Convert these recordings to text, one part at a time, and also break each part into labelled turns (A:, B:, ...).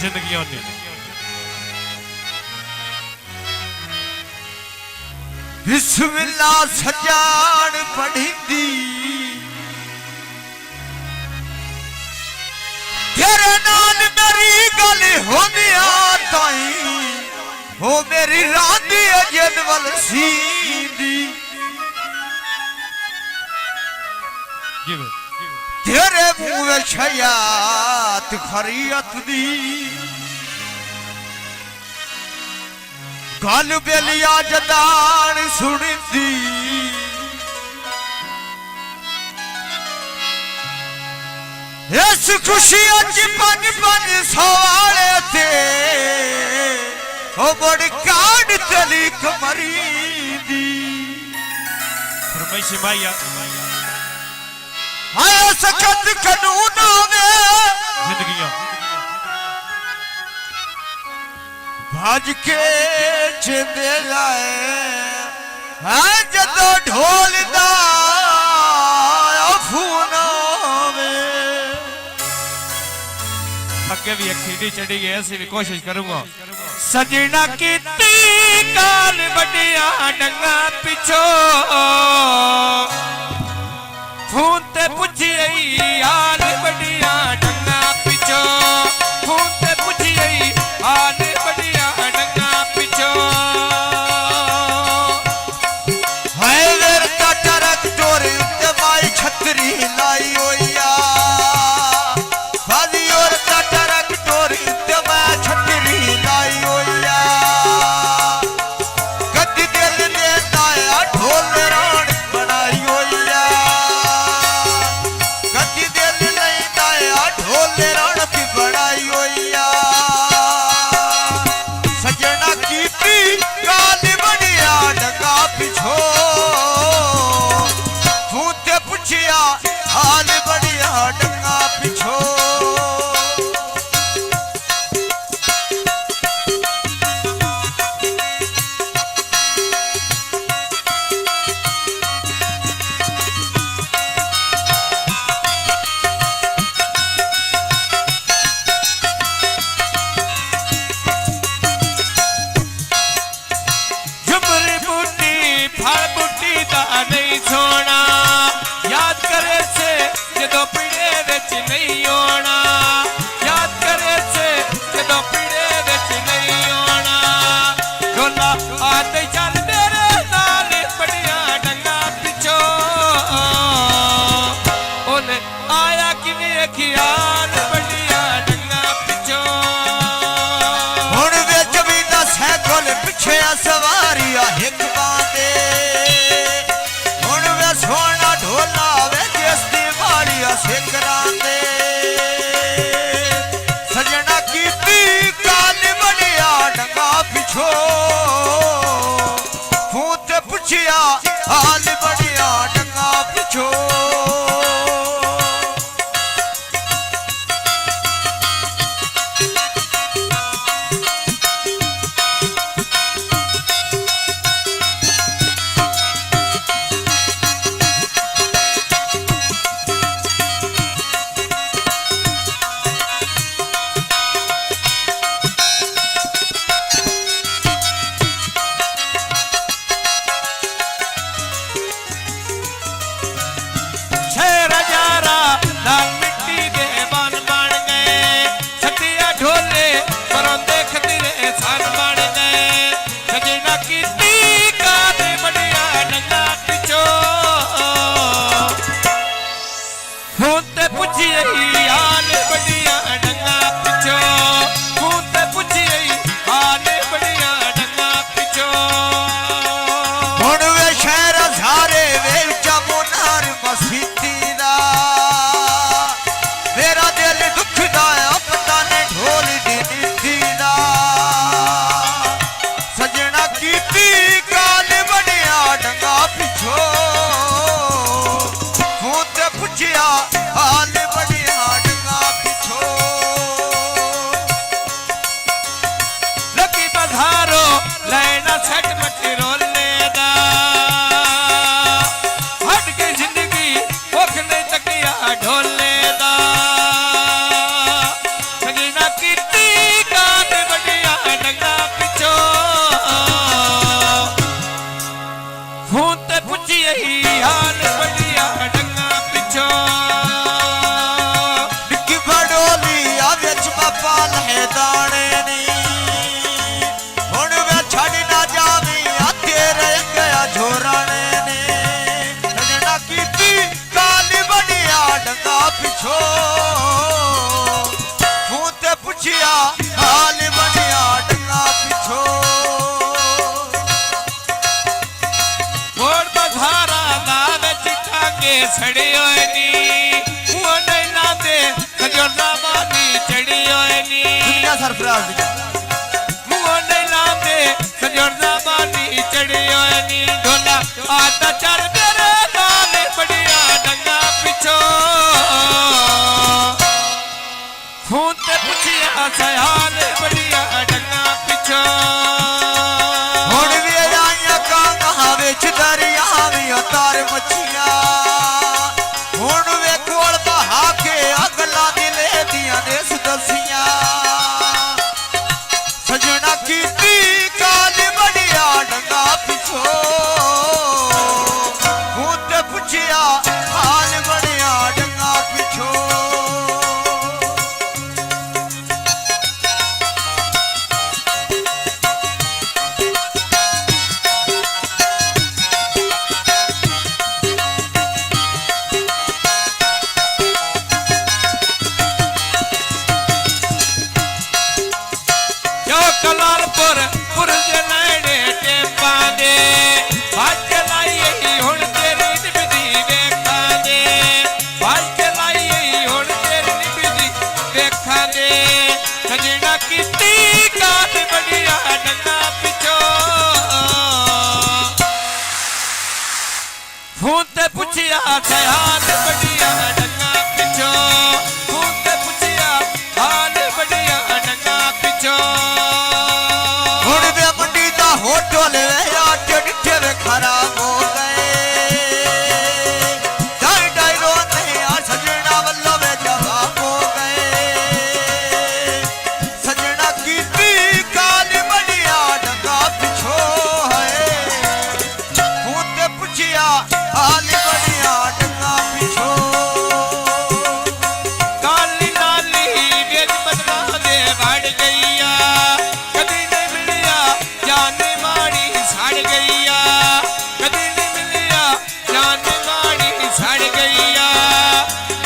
A: जिंदगियों ने
B: बिस्मिल्लाह सजान पढ़ी दी तेरे नाल मेरी गल होनी ताई हो मेरी राधी जदवल सीधी तेरे मुंह छयात खरियत दी गल बेलिया जदान सुनी दी इस खुशी अच पंज पंज सवाले थे ओ बड़ी काट चली कमरी दी
A: फरमाइश माया
B: आया सखत कानून में
A: जिंदगियां
B: भाज के चेंदे लाए हाँ जदो ढोल दा फूना में
A: अगे भी अखीरी चढ़ी गई ऐसी भी कोशिश करूंगा सजना की काल बड़िया डंगा पिछो खून ते पुछी हाल बड़िया डंगा पिछो खून ते पुछी हाल बड़िया डंगा पिछो
B: हाय वेर का टरक टोरे माई छतरी लाई होया भाजी और का टरक टोरे माई छतरी लाई होया कदी दिल ने ताया ढोल राण बनाई होया कदी दिल नहीं ताया ढोल राण की बनाई होया सजना की काल बढ़िया डंगा पिछो फूते पुछिया हाल बढ़िया डंगा पिछो
A: झुमरी बूटी फल बूटी दा नहीं सोना याद करे से जदों पीड़े विच नहीं आना याद करे से जदों पीड़े विच नहीं आना ढोला आते चल तेरे नाल बड़िया डंगा पिछो ओने आया किवें ख्याल बड़िया डंगा पिछो
B: हुण विच भी दस है खोल पिछे सवारिया हिक बांदे हुण वे सोना ढोला वे जिसदी वाड़िया सिकरांदे सजना की काल बढ़िया डंगा पिछो फूट पुछिया हाल बढ़िया डंगा पिछो पिछो फूते पुछिया हाल बनिया डंगा पिछो
A: मोड़ बधारा नावे चिटा के छड़ियो नी वो नहीं लादे खजोरा मानी चढ़ियो नी
B: दुनिया सरफराज दी
A: वो नहीं लादे खजोरा मानी चढ़ियो नी ढोला आता चल मेरे नाल बढ़िया डंगा पिछो फूते पुछिया सयाल बढ़िया डंगा पिछो
B: हुण वे आइया कांगा विच दरिया वी तार मछिया हुण वे कोल बहा के अगला दिले दिया ने सुदसिया सजना कीती काल बढ़िया डंगा पिछो फूते पुछिया हाल बढ़िया डंगा पिछो
A: जो कलालपुर पुरज लैणे टेपा दे आज लाई हुण तेरी निभदी वेखा दे आज लाई हुण तेरी निभदी वेखा दे सजना कीती काल बढ़िया डंगा पिछो फूते पुछिया सयाल बढ़िया डंगा पिछो फूते पुछिया हाल बढ़िया डंगा पिछो
B: हुण वे पंडिता होटल डिठे वे खराब हो गए डाई डाई रोते सजना वल्लो वे जवाब हो गए सजना कीती काल बढ़िया डंगा पिछो है फूते पुछिया हाल बढ़िया डंगा पिछो
A: काली लाली वेद बदला दे बढ़ गईया कदी नहीं मिलिया जाने माड़ी सड़ गईया कदी नहीं मिलिया जाने माड़ी सड़ गईया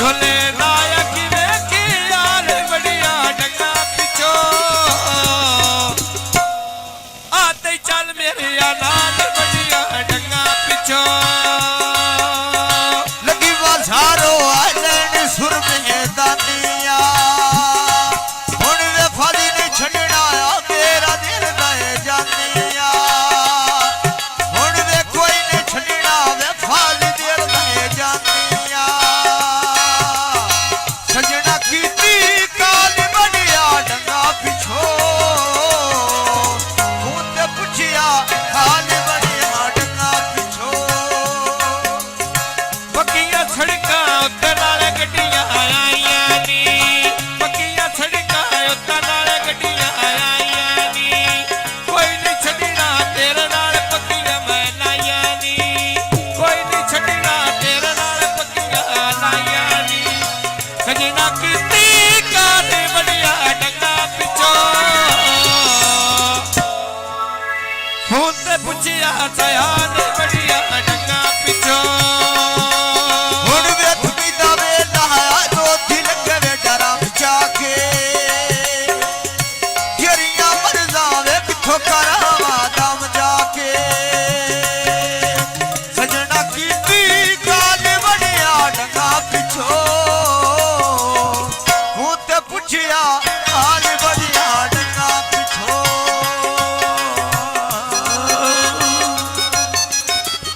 A: ढोले नायक वेखी यार बढ़िया डंगा पिछो आते चल मेरे लाल बढ़िया डंगा पिछो
B: लगी बाजारो आलन सुर में दानिया हुण वे फाली ने छड़ना मेरा दिल दे जानिया हुण वे कोई ने छड़ना वे फाली दिल दे जानिया सजना कीती काल बढ़िया डंगा पिछो फूते पुछिया हाल बढ़िया डंगा पिछो
A: पक्कियां सड़कां उत्ते नाल गड्डियां आईयां नी पक्कियां सड़कां उत्ते नाल गड्डियां आईयां नी कोई नहीं छड्डना तेरे नाल पक्कियां मैं लाईयां नी कोई नहीं छड्डना तेरे नाल पक्कियां लाईयां नी सजना कीती काल बढ़िया डंगा पिछो फूते पुछिया सयाल बढ़िया